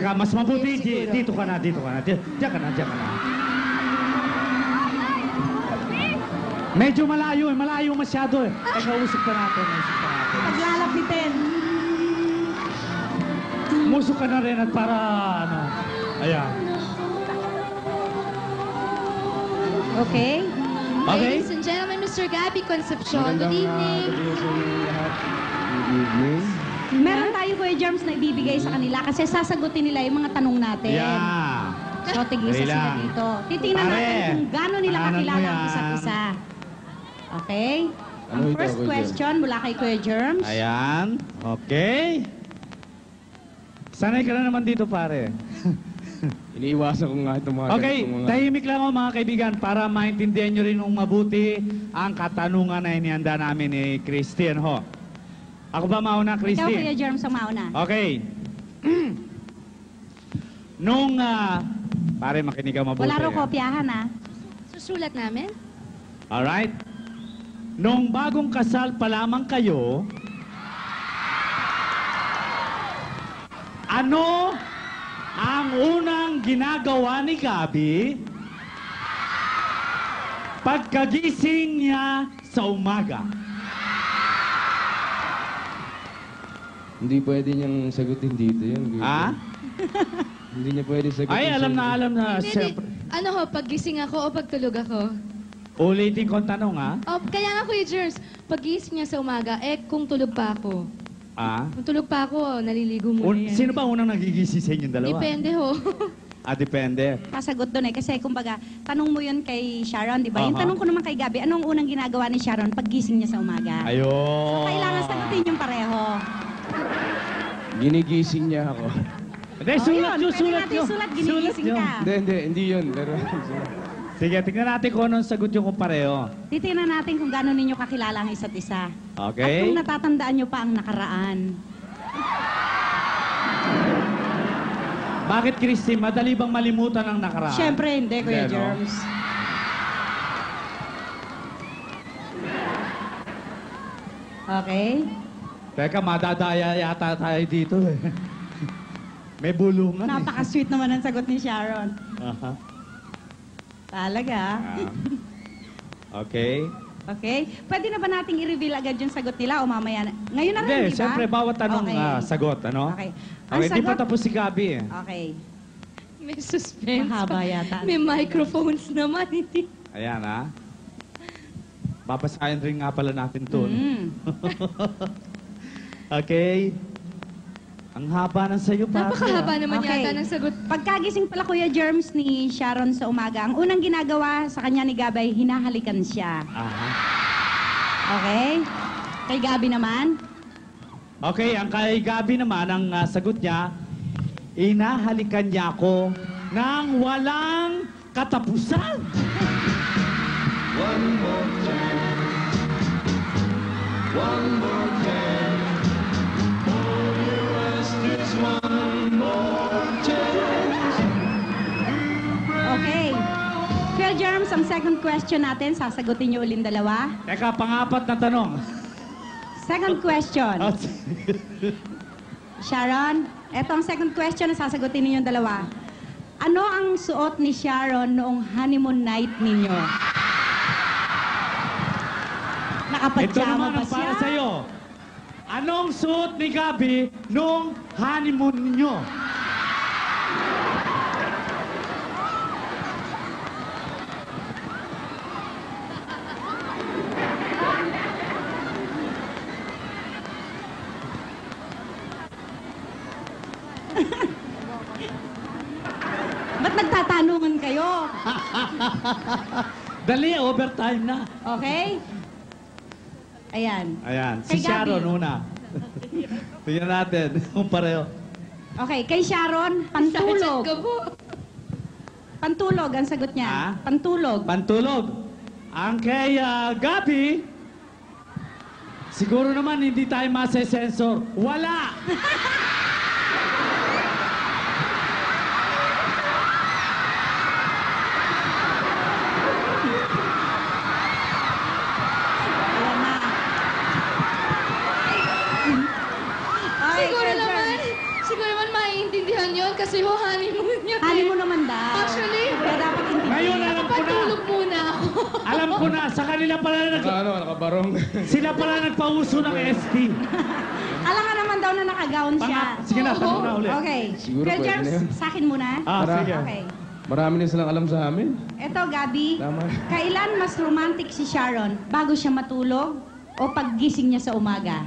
Teka, mas mabuti. Siguro. Dito ka na, dito ka na. Diyan ka na, diyan ka na. Medyo malayo eh, malayo masyado eh. Teka, usap pa natin, usap pa natin. Paglalapitin. Musok ka na rin at para, ano, ayan. Okay. Okay? Ladies and gentlemen, Mr. Gabby Concepcion, good evening. Good evening. Meron tayo, Kuya Germs, na ibibigay sa kanila kasi sasagutin nila yung mga tanong natin. Yeah. So, tigisa Dali sila lang. dito. Titingnan Pare, natin kung gaano nila pangalan mo kakilala ang yan. isa't isa. Okay? Ang Ano ito, first Kuya question mula kay Kuya Germs. Ayan. Okay. Sanay ka na naman dito, pare. Iniiwasan ko nga itong mga Okay, ganitong mga... tahimik lang ako mga kaibigan para maintindihan nyo rin ng mabuti ang katanungan na inihanda namin ni Christine, ho. Ako ba mauna, Ikaw, Kuya Christine? Germs, ang mauna. Okay. Nung, pare, makinig ka mabuti. Wala raw ah. kopyahan, ha? Susulat namin? Alright? Nung bagong kasal pa lamang kayo, ano ang unang ginagawa ni Gabby pagkagising niya sa umaga? Hindi pwede niyang sagutin dito yun. Ah? Hindi niya pwede sagutin. Ay, alam na, Hindi, siyempre. ano ho, paggising ako o pagtulog ako? Ulitin ko ang tanong, ha? Oh, kaya nga Kuya Germs, paggising niya sa umaga, kung tulog pa ako. Ah? Kung tulog pa ako, naliligo muna yan. Sino ba unang nagigising sa inyong dalawa? Depende ho. Ah, depende. Pasagot doon eh. Kasi kumbaga, tanong mo yun kay Sharon, di ba? Yung Aha. tanong ko naman kay Gabi, anong unang ginagawa ni Sharon paggising niya sa umaga? Ayun. Kailangan sagutin yung pareho. Ginigising niya ako. Hindi, Oh, sulat yun. nyo, Pwede sulat natin nyo. sulat, ginigising nyo. ka. Hindi yun. Pero... Sige, tingnan natin kung anong sagot yung kung pareho. Titingnan natin kung gaano ninyo kakilala ang isa't isa. At Okay? kung natatandaan nyo pa ang nakaraan. Bakit, Christine? Madali bang malimutan ang nakaraan? Siyempre hindi, Kuya Hindi, no? Germs. Okay? Teka, madadaya yata tayo dito eh. May bulungan eh. Napaka-sweet naman ang sagot ni Sharon. Aha. Talaga. Ah. Okay. Okay? Pwede na ba nating i-reveal agad yung sagot nila o mamaya na? Ngayon na rin, Hindi, di ba? siyempre, bawat tanong Okay. sagot, ano? Okay. Ang Okay, di pa sagot- tapos si Gabi eh. Okay. May suspense. Mahaba yata. May microphones naman, hindi. Ayan, ha? Babasahin rin nga pala natin to. no? Mm. Okay. Ang haba ng sayo, pare. Napakahaba naman Okay. yata ng sagot. Pagkagising pala Kuya Germs ni Sharon sa umaga, ang unang ginagawa sa kanya ni Gabay, hinahalikan siya. Aha. Okay? Kay Gabi naman? Okay, ang kay Gabi naman, ang sagot niya, inahalikan niya ako ng walang katapusan. Okay. Kuya Germs, ang second question natin, sasagutin niyo ulit dalawa. Teka, pang-apat na tanong. Second question. Oh, Sharon, eto ang second question na sasagutin ninyo dalawa. Ano ang suot ni Sharon noong honeymoon night ninyo? Ito Nakapadyama naman ba ang siya? para sa'yo. Anong suot ni Gabi nung honeymoon ninyo? Ba't nagtatanungan kayo? Dali, overtime na. Okay? Ayan. Ayan, Kay si Sharon Gabi. una. Tingnan natin kung pareho. Okay, kay Sharon, Sadya pantulog. ka po. Pantulog ang sagot niya. Ah? Pantulog. Pantulog. Ang kay Gabi, siguro naman hindi tayo masesensor. Wala! Ayan na. Okay, Siguro Kuya naman, Germs. siguro naman maiintindihan yun kasi kayo, honeymoon niyo. Honeymoon naman daw. Actually, Kaya dapat intindihin. Ngayon, alam ko na. patulog muna ako. Alam ko na, sa kanila pala Nakabarong. sila pala nagpauso ng ST. Alam ka naman daw na nakagaon siya. Sige na, tanong na ulit. Okay. Siguro Kuya pwede Germs, na yun. sa akin muna. Sige. Okay. Marami na silang alam sa amin. Eto, Gabi. Tama. Kailan mas romantic si Sharon? Bago siya matulog o paggising niya sa umaga?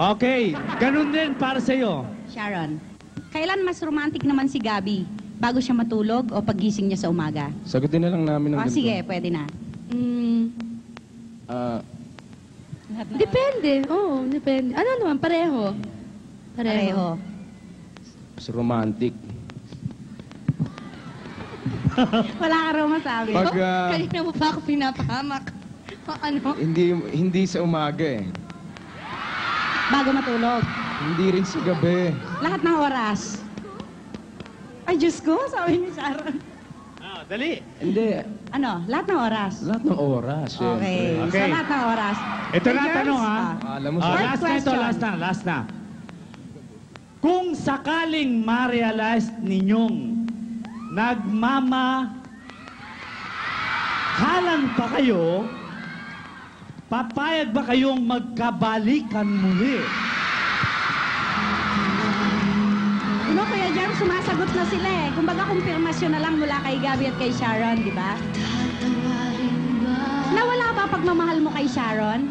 Okay, ganun din para sa iyo. Sharon, kailan mas romantic naman si Gabi? Bago siya matulog o paggising niya sa umaga? Sagutin na lang namin ng O, ganito. sige, pwede na. Ah, Depende. Oo, depende. Ano naman, pareho. Pareho. mas romantic. Wala ka raw masabi. Pag Kanina mo pa ako pinapahamak. O, ano? hindi sa umaga eh. Bago matulog. Hindi rin sa gabi. Lahat ng oras. Ay, Diyos ko, sabi ni Sharon. Dali. Hindi. Ano, lahat ng oras. Lahat ng oras, syempre. Okay. So, Okay. lahat ng oras. Ito na Germs, tanong, ha? Alam mo Oh, sa... First last na ito, question. last na. Kung sakaling ma-realize ninyong halan pa kayo, papayag ba kayong magkabalikan muli? Ano, Kuya Germ, sumasagot na sila eh. Kumbaga, kumpirmasyon na lang mula kay Gabi at kay Sharon, di ba? Nawala ba pagmamahal mo kay Sharon?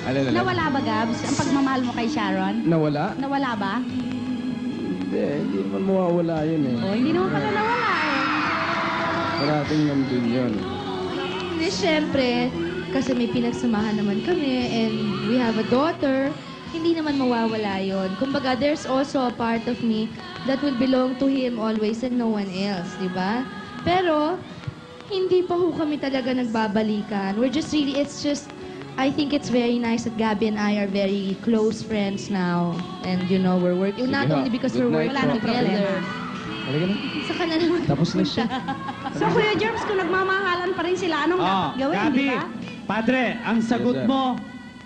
Alin, alin? Nawala ba, Gabs, ang pagmamahal mo kay Sharon? Nawala? Nawala ba? Hindi naman mawawala yun eh. O, hindi naman pala nawala eh. Parating nandun yun. Hindi, syempre, kasi may pinagsamahan naman kami and we have a daughter, hindi naman mawawala yon. Kumbaga, there's also a part of me that will belong to him always and no one else, di ba? Pero, hindi pa ho kami talaga nagbabalikan. We're just really, it's just, I think it's very nice that Gabby and I are very close friends now. And you know, we're working, Sige not ha. only because Good we're night working po. together. Halika na. Saka na naman. Tapos na siya. So, Kuya Germs, kung nagmamahalan pa rin sila, anong dapat gawin, Gabi, di ba? Padre, ang sagot Yes, sir. mo,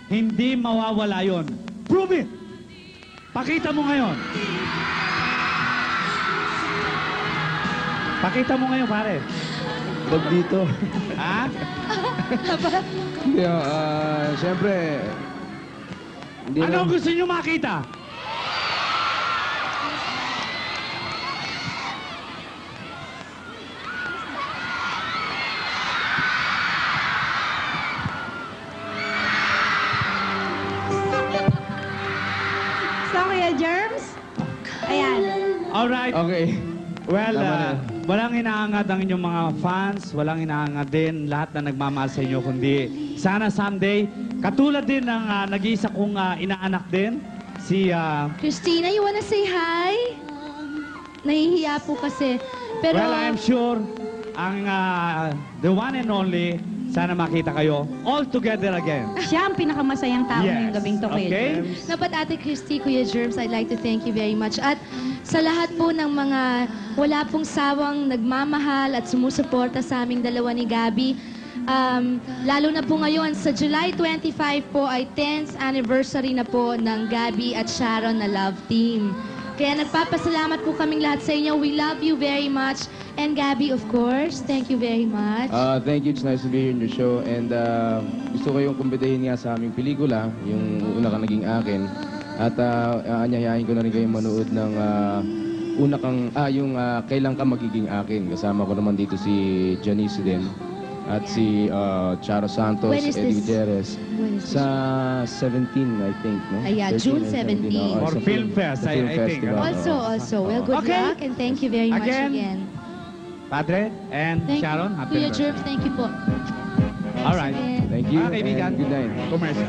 hindi mawawala yon. Prove it! Pakita mo ngayon. Pakita mo ngayon, pare. Wag dito. Ha? Hindi, siyempre, hindi Ano na- gusto nyo makita? So, Kuya Germs, ayan. Alright. Okay. Well, Tama na. walang inaangat ang inyong mga fans, walang inaangat din lahat na nagmamahal sa inyo, kundi sana someday, katulad din ng nag-iisa kong inaanak din, si... Christina, you wanna say hi? Nahihiya po kasi. Pero, well, I'm sure, ang the one and only, sana makita kayo all together again. Siya ang pinakamasayang tao ngayong gabing to, Kuya Okay? Germs. dapat Ate Christy, Kuya Germs, I'd like to thank you very much. At sa lahat po ng mga wala pong sawang nagmamahal at sumusuporta sa aming dalawa ni Gabby, lalo na po ngayon, sa July 25 po ay 10th anniversary na po ng Gabby at Sharon na love team. Kaya nagpapasalamat po kaming lahat sa inyo. We love you very much. And Gabby, of course, thank you very much. Thank you. It's nice to be here in your show. And gusto ko yung kumbitahin nga sa aming pelikula, yung una ka naging akin. At aanyayahin ko na rin kayong manood ng yung Kailan Ka Magiging Akin. Kasama ko naman dito si Janice din. At si Charo Santos, When is Eddie this? Gutierrez. When is this? Sa 17, I think, no? Yeah, 13 June and 17. Or sa Film Fest, sa I Film think, Festival. Also, well, good Okay. luck and thank you very much again. Padre and Thank Sharon, you. happy Kuya anniversary. Germs, thank you po. Alright. Again. Thank you Mga kaibigan, and good night. commercial.